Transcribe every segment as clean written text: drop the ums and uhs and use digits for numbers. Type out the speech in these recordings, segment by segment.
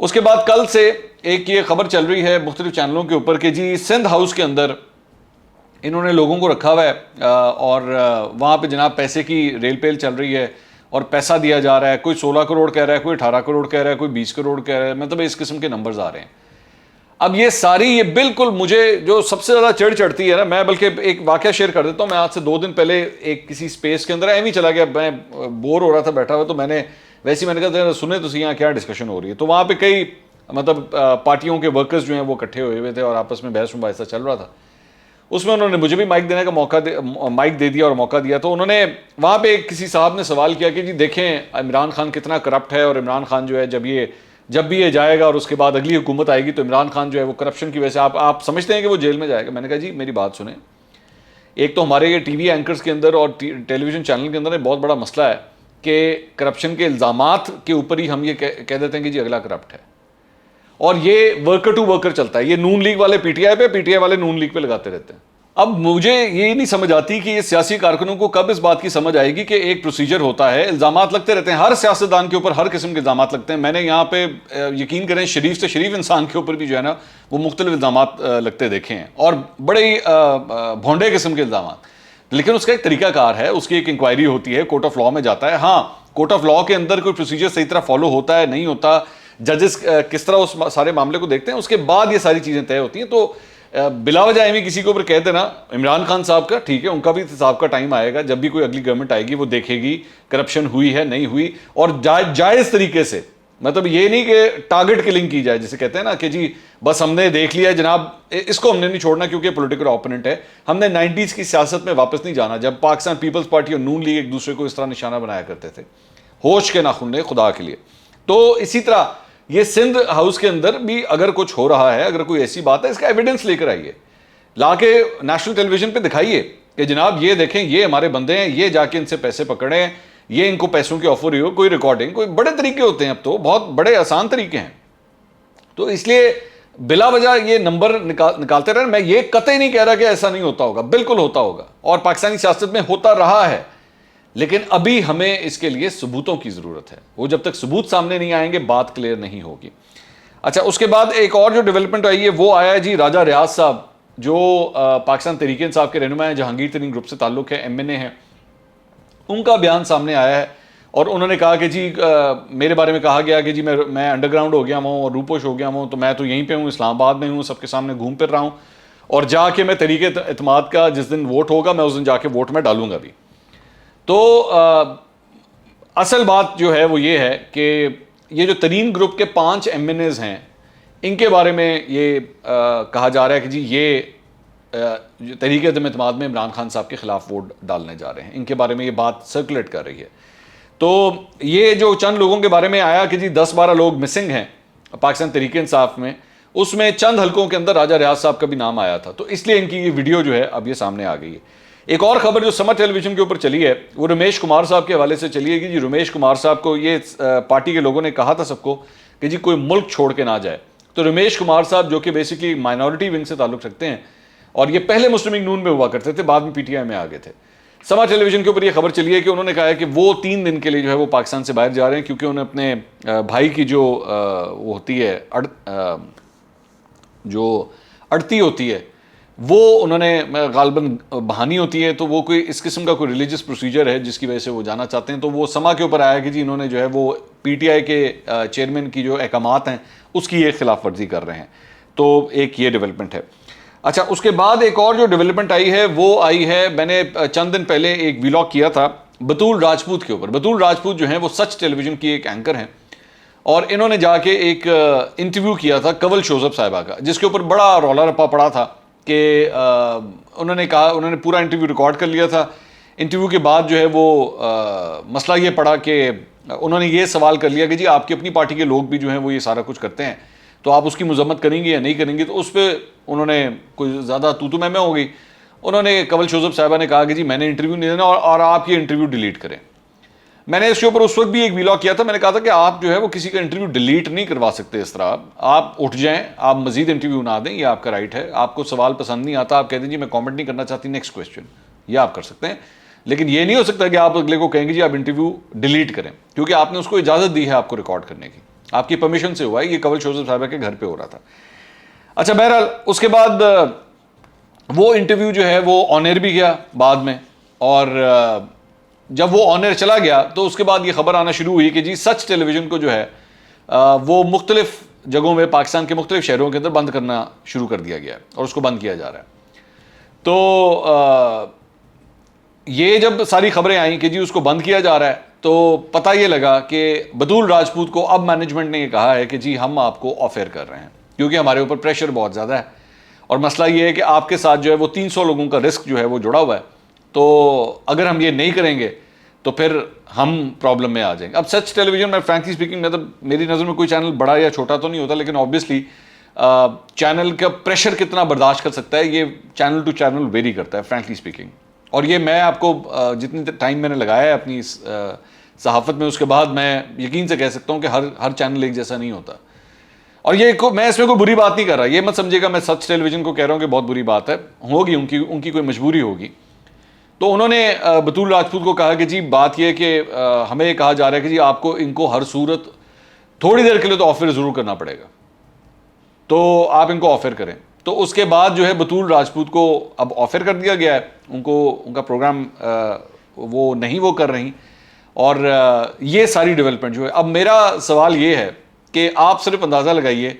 اس کے بعد کل سے ایک یہ خبر چل رہی ہے مختلف چینلوں کے اوپر کہ جی سندھ ہاؤس کے اندر انہوں نے لوگوں کو رکھا ہوا ہے اور وہاں پہ جناب پیسے کی ریل پیل چل رہی ہے اور پیسہ دیا جا رہا ہے. کوئی 16 کروڑ کہہ رہا ہے, کوئی 18 کروڑ کہہ رہا ہے, کوئی 20 کروڑ کہہ رہا ہے, مطلب اس قسم کے نمبرز آ رہے ہیں. اب یہ ساری یہ بالکل مجھے جو سب سے زیادہ چڑھ چڑھتی ہے نا, میں بلکہ ایک واقعہ شیئر کر دیتا ہوں. میں آج سے 2 دن پہلے ایک کسی اسپیس کے اندر ایویں چلا گیا, میں بور ہو رہا تھا بیٹھا ہوا, تو میں نے کہا سنے تو یہاں کیا ڈسکشن ہو رہی ہے. تو وہاں پہ کئی مطلب پارٹیوں کے ورکرز جو ہیں وہ اکٹھے ہوئے ہوئے تھے اور آپس میں بحث مباحثہ چل رہا تھا. اس میں انہوں نے مجھے بھی مائک دینے کا مائک دے دیا اور موقع دیا. تو انہوں نے وہاں پہ کسی صاحب نے سوال کیا کہ جی دیکھیں عمران خان کتنا کرپٹ ہے, اور عمران خان جو ہے جب بھی یہ جائے گا اور اس کے بعد اگلی حکومت آئے گی تو عمران خان جو ہے وہ کرپشن کی وجہ سے آپ سمجھتے ہیں کہ وہ جیل میں جائے گا. میں نے کہا جی میری بات سنیں, ایک تو ہمارے یہ ٹی وی اینکرز کے اندر اور ٹیلی ویژن چینل کے اندر ایک بہت بڑا مسئلہ ہے کہ کرپشن کے الزامات کے اوپر ہی ہم یہ کہہ دیتے ہیں کہ جی اگلا کرپٹ ہے, اور یہ ورکر ٹو ورکر چلتا ہے. یہ نون لیگ والے پی ٹی آئی پہ, پی ٹی آئی والے نون لیگ پہ لگاتے رہتے ہیں. اب مجھے یہ نہیں سمجھ آتی کہ یہ سیاسی کارکنوں کو کب اس بات کی سمجھ آئے گی کہ ایک پروسیجر ہوتا ہے, الزامات لگتے رہتے ہیں, ہر سیاستدان کے اوپر ہر قسم کے الزامات لگتے ہیں. میں نے یہاں پہ یقین کریں شریف سے شریف انسان کے اوپر بھی جو ہے نا وہ مختلف الزامات لگتے دیکھے ہیں, اور بڑے ہی بھونڈے قسم کے الزامات. لیکن اس کا ایک طریقہ کار ہے, اس کی ایک انکوائری ہوتی ہے, کورٹ آف لاء میں جاتا ہے. ہاں کورٹ آف لاء کے اندر کوئی پروسیجر صحیح طرح فالو ہوتا ہے نہیں ہوتا, ججز کس طرح اس سارے معاملے کو دیکھتے ہیں, اس کے بعد یہ ساری چیزیں طے ہوتی ہیں. تو بلا وجہ ایویں کسی کے اوپر کہہ دینا عمران خان صاحب کا, ٹھیک ہے ان کا بھی حساب کا ٹائم آئے گا, جب بھی کوئی اگلی گورنمنٹ آئے گی وہ دیکھے گی کرپشن ہوئی ہے نہیں ہوئی, اور جائز طریقے سے. مطلب یہ نہیں کہ ٹارگٹ کلنگ کی جائے, جسے کہتے ہیں نا کہ جی بس ہم نے دیکھ لیا جناب, اس کو ہم نے نہیں چھوڑنا کیونکہ پولیٹیکل اوپوننٹ ہے. ہم نے 90s کی سیاست میں واپس نہیں جانا جب پاکستان پیپلز پارٹی اور نون لیگ ایک دوسرے کو اس طرح نشانہ بنایا کرتے تھے, ہوش کے ناخن نے خدا کے لیے. تو اسی طرح یہ سندھ ہاؤس کے اندر بھی اگر کچھ ہو رہا ہے, اگر کوئی ایسی بات ہے, اس کا ایویڈنس لے کر آئیے, لا کے نیشنل ٹیلی ویژن پہ دکھائیے کہ جناب یہ دیکھیں یہ ہمارے بندے ہیں, یہ جا کے ان سے پیسے پکڑے ہیں, یہ ان کو پیسوں کی آفر ہوئی ہو, کوئی ریکارڈنگ, کوئی بڑے طریقے ہوتے ہیں, اب تو بہت بڑے آسان طریقے ہیں. تو اس لیے بلا وجہ یہ نمبر نکالتے رہے. میں یہ قطعی نہیں کہہ رہا کہ ایسا نہیں ہوتا ہوگا, بالکل ہوتا ہوگا, اور پاکستانی سیاست میں ہوتا رہا ہے, لیکن ابھی ہمیں اس کے لیے ثبوتوں کی ضرورت ہے. وہ جب تک ثبوت سامنے نہیں آئیں گے بات کلیئر نہیں ہوگی. اچھا اس کے بعد ایک اور جو ڈیولپمنٹ آئی ہے وہ آیا ہے جی راجہ ریاض صاحب, جو پاکستان تحریک انصاف کے رہنما ہیں, جہانگیر ترین گروپ سے تعلق ہے, ایم این اے ہیں. ان کا بیان سامنے آیا ہے اور انہوں نے کہا کہ جی میرے بارے میں کہا گیا کہ جی میں انڈر گراؤنڈ ہو گیا ہوں اور روپوش ہو گیا ہوں, تو میں تو یہیں پہ ہوں, اسلام آباد میں ہوں, سب کے سامنے گھوم پھر رہا ہوں, اور جا کے میں تحریک اعتماد کا جس دن ووٹ ہوگا میں اس دن جا کے ووٹ میں ڈالوں گا بھی. تو اصل بات جو ہے وہ یہ ہے کہ یہ جو ترین گروپ کے 5 ایم این ایز ہیں, ان کے بارے میں یہ کہا جا رہا ہے کہ جی یہ تحریک عدم اعتماد میں عمران خان صاحب کے خلاف ووٹ ڈالنے جا رہے ہیں. ان کے بارے میں یہ بات سرکولیٹ کر رہی ہے. تو یہ جو چند لوگوں کے بارے میں آیا کہ جی 10-12 لوگ مسنگ ہیں پاکستان تحریک انصاف میں, اس میں چند حلقوں کے اندر راجہ ریاض صاحب کا بھی نام آیا تھا. تو اس لیے ان کی یہ ویڈیو جو ہے اب یہ سامنے آ گئی ہے. ایک اور خبر جو سمر ٹیلی ویژن کے اوپر چلی ہے وہ رمیش کمار صاحب کے حوالے سے چلی ہے کہ جی رمیش کمار صاحب کو یہ پارٹی کے لوگوں نے کہا تھا سب کو کہ جی کوئی ملک چھوڑ کے نہ جائے. تو رمیش کمار صاحب جو کہ بیسکلی مائنورٹی ونگ سے تعلق رکھتے ہیں, اور یہ پہلے مسلم لیگ نون میں ہوا کرتے تھے, بعد میں پی ٹی آئی میں آ گئے تھے. سما ٹیلی ویژن کے اوپر یہ خبر چلی ہے کہ انہوں نے کہا ہے کہ وہ 3 دن کے لیے جو ہے وہ پاکستان سے باہر جا رہے ہیں, کیونکہ انہیں اپنے بھائی کی جو وہ ہوتی ہے جو اڑتی ہوتی ہے وہ انہوں نے غالباً بہانی ہوتی ہے, تو وہ کوئی اس قسم کا کوئی ریلیجس پروسیجر ہے جس کی وجہ سے وہ جانا چاہتے ہیں. تو وہ سما کے اوپر آیا کہ جی انہوں نے جو ہے وہ پی ٹی آئی کے چیئرمین کی جو احکامات ہیں اس کی ایک خلاف ورزی کر رہے ہیں. تو ایک یہ ڈیولپمنٹ ہے. اچھا اس کے بعد ایک اور جو ڈیولپمنٹ آئی ہے وہ آئی ہے, میں نے چند دن پہلے ایک ویلاگ کیا تھا بطول راجپوت کے اوپر. بطول راجپوت جو ہیں وہ سچ ٹیلی ویژن کی ایک اینکر ہیں, اور انہوں نے جا کے ایک انٹرویو کیا تھا کنول شوزب صاحبہ کا, جس کے اوپر بڑا رولا رپا پڑا تھا کہ انہوں نے کہا, انہوں نے پورا انٹرویو ریکارڈ کر لیا تھا. انٹرویو کے بعد جو ہے وہ مسئلہ یہ پڑا کہ انہوں نے یہ سوال کر لیا کہ جی آپ کی اپنی پارٹی کے لوگ بھی جو ہیں وہ یہ سارا کچھ کرتے ہیں, تو آپ اس کی مذمت کریں گے یا نہیں کریں گے. تو اس پہ انہوں نے کوئی زیادہ تو میں ہو گئی. انہوں نے کنول شوزب صاحبہ نے کہا کہ جی میں نے انٹرویو نہیں دینا اور آپ یہ انٹرویو ڈیلیٹ کریں. میں نے اس کے اوپر اس وقت بھی ایک ویلاگ کیا تھا, میں نے کہا تھا کہ آپ جو ہے وہ کسی کا انٹرویو ڈیلیٹ نہیں کروا سکتے اس طرح. آپ اٹھ جائیں, آپ مزید انٹرویو نہ دیں, یہ آپ کا رائٹ ہے. آپ کو سوال پسند نہیں آتا, آپ کہہ دیں جی میں کامنٹ نہیں کرنا چاہتی, نیکسٹ کویسچن, یہ آپ کر سکتے ہیں. لیکن یہ نہیں ہو سکتا کہ آپ اگلے کو کہیں گے جی آپ انٹرویو ڈیلیٹ کریں, کیونکہ آپ نے اس کو اجازت دی ہے آپ کو ریکارڈ کرنے کی. آپ کی پرمیشن سے ہوا ہے, یہ کنول شوزف صاحبہ کے گھر پہ ہو رہا تھا. اچھا بہرحال اس کے بعد وہ انٹرویو جو ہے وہ آن ایئر بھی گیا بعد میں, اور جب وہ آن ایئر چلا گیا تو اس کے بعد یہ خبر آنا شروع ہوئی کہ جی سچ ٹیلی ویژن کو جو ہے وہ مختلف جگہوں میں پاکستان کے مختلف شہروں کے اندر بند کرنا شروع کر دیا گیا ہے, اور اس کو بند کیا جا رہا ہے. تو یہ جب ساری خبریں آئیں کہ جی اس کو بند کیا جا رہا ہے تو پتہ یہ لگا کہ بطول راجپوت کو اب مینجمنٹ نے یہ کہا ہے کہ جی ہم آپ کو آف ایئر کر رہے ہیں کیونکہ ہمارے اوپر پریشر بہت زیادہ ہے, اور مسئلہ یہ ہے کہ آپ کے ساتھ جو ہے وہ 300 لوگوں کا رسک جو ہے وہ جڑا ہوا ہے, تو اگر ہم یہ نہیں کریں گے تو پھر ہم پرابلم میں آ جائیں گے. اب سچ ٹیلی ویژن میں فرینکلی اسپیکنگ مطلب میری نظر میں کوئی چینل بڑا یا چھوٹا تو نہیں ہوتا, لیکن آبویسلی چینل کا پریشر کتنا برداشت کر سکتا ہے یہ چینل ٹو چینل ویری کرتا ہے فرینکلی اسپیکنگ. اور یہ میں آپ کو جتنی ٹائم میں نے لگایا ہے اپنی صحافت میں, اس کے بعد میں یقین سے کہہ سکتا ہوں کہ ہر چینل ایک جیسا نہیں ہوتا. اور یہ میں اس میں کوئی بری بات نہیں کر رہا, یہ مت سمجھے گا میں سچ ٹیلی ویژن کو کہہ رہا ہوں کہ بہت بری بات ہے, ہوگی ان کی کوئی مجبوری ہوگی. تو انہوں نے بطول راجپوت کو کہا کہ جی بات یہ کہ ہمیں یہ کہا جا رہا ہے کہ جی آپ کو ان کو ہر صورت تھوڑی دیر کے لیے تو آفر ضرور کرنا پڑے گا, تو آپ ان کو آفر کریں. تو اس کے بعد جو ہے بطول راجپوت کو اب آفر کر دیا گیا ہے, ان کا پروگرام وہ نہیں وہ کر رہی, اور یہ ساری ڈیولپمنٹ جو ہے. اب میرا سوال یہ ہے کہ آپ صرف اندازہ لگائیے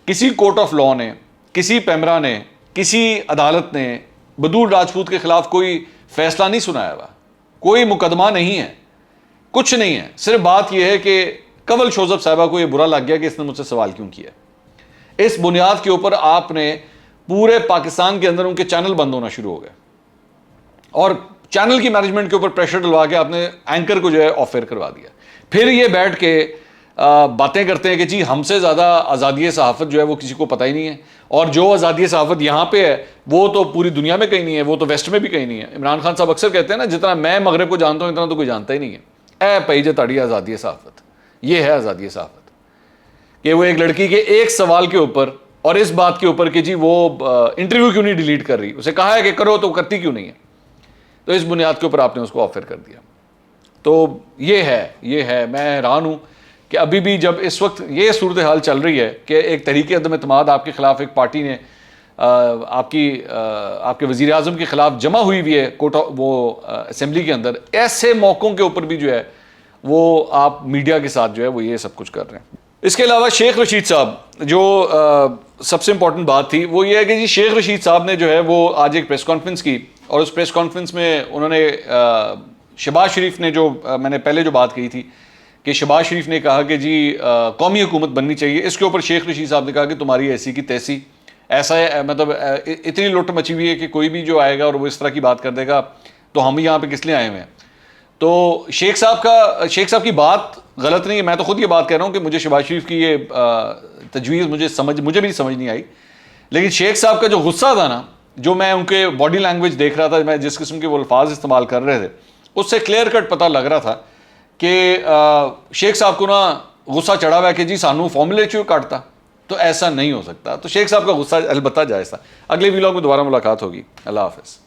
کسی کورٹ آف لاء نے, کسی پیمرا نے, کسی عدالت نے بطول راجپوت کے خلاف کوئی فیصلہ نہیں سنایا ہوا, کوئی مقدمہ نہیں ہے, کچھ نہیں ہے. صرف بات یہ ہے کہ کنول شوزف صاحبہ کو یہ برا لگ گیا کہ اس نے مجھ سے سوال کیوں کیا. اس بنیاد کے اوپر آپ نے پورے پاکستان کے اندر ان کے چینل بند ہونا شروع ہو گئے, اور چینل کی مینجمنٹ کے اوپر پریشر ڈلوا کے آپ نے اینکر کو جو ہے آف ایئر کروا دیا. پھر یہ بیٹھ کے باتیں کرتے ہیں کہ جی ہم سے زیادہ آزادی صحافت جو ہے وہ کسی کو پتہ ہی نہیں ہے, اور جو آزادی صحافت یہاں پہ ہے وہ تو پوری دنیا میں کہیں نہیں ہے, وہ تو ویسٹ میں بھی کہیں نہیں ہے. عمران خان صاحب اکثر کہتے ہیں نا جتنا میں مغرب کو جانتا ہوں اتنا تو کوئی جانتا ہی نہیں ہے. اے پئی جے تاڑی آزادی صحافت, یہ ہے آزادی صحافت کہ وہ ایک لڑکی کے ایک سوال کے اوپر اور اس بات کے اوپر کہ جی وہ انٹرویو کیوں نہیں ڈیلیٹ کر رہی, اسے کہا ہے کہ کرو تو کرتی کیوں نہیں ہے, تو اس بنیاد کے اوپر آپ نے اس کو آفر کر دیا. تو یہ ہے میں حیران ہوں کہ ابھی بھی جب اس وقت یہ صورتحال چل رہی ہے کہ ایک تحریک عدم اعتماد آپ کے خلاف ایک پارٹی نے آپ کے وزیر اعظم کے خلاف جمع ہوئی ہوئی ہے وہ اسمبلی کے اندر, ایسے موقعوں کے اوپر بھی جو ہے وہ آپ میڈیا کے ساتھ جو ہے وہ یہ سب کچھ کر رہے ہیں. اس کے علاوہ شیخ رشید صاحب, جو سب سے امپورٹنٹ بات تھی وہ یہ ہے کہ جی شیخ رشید صاحب نے جو ہے وہ آج ایک پریس کانفرنس کی, اور اس پریس کانفرنس میں انہوں نے شہباز شریف نے جو میں نے پہلے جو بات کہی تھی کہ شہباز شریف نے کہا کہ جی قومی حکومت بننی چاہیے, اس کے اوپر شیخ رشید صاحب نے کہا کہ تمہاری ایسی کی تیسی, ایسا ہے مطلب اتنی لٹ مچی ہوئی ہے کہ کوئی بھی جو آئے گا اور وہ اس طرح کی بات کر دے گا تو ہم یہاں پہ کس لیے آئے ہوئے ہیں. تو شیخ صاحب کی بات غلط نہیں ہے, میں تو خود یہ بات کہہ رہا ہوں کہ مجھے شہباز شریف کی یہ تجویز مجھے بھی سمجھ نہیں آئی, لیکن شیخ صاحب کا جو غصہ تھا نا, جو میں ان کے باڈی لینگویج دیکھ رہا تھا, میں جس قسم کے وہ الفاظ استعمال کر رہے تھے اس سے کلیئر کٹ پتہ لگ رہا تھا کہ شیخ صاحب کو نا غصہ چڑھا ہوا ہے کہ جی سانو فارمولے چیو کاٹتا, تو ایسا نہیں ہو سکتا. تو شیخ صاحب کا غصہ البتہ جائز تھا. اگلے ویلاگ میں دوبارہ ملاقات ہوگی. اللہ حافظ.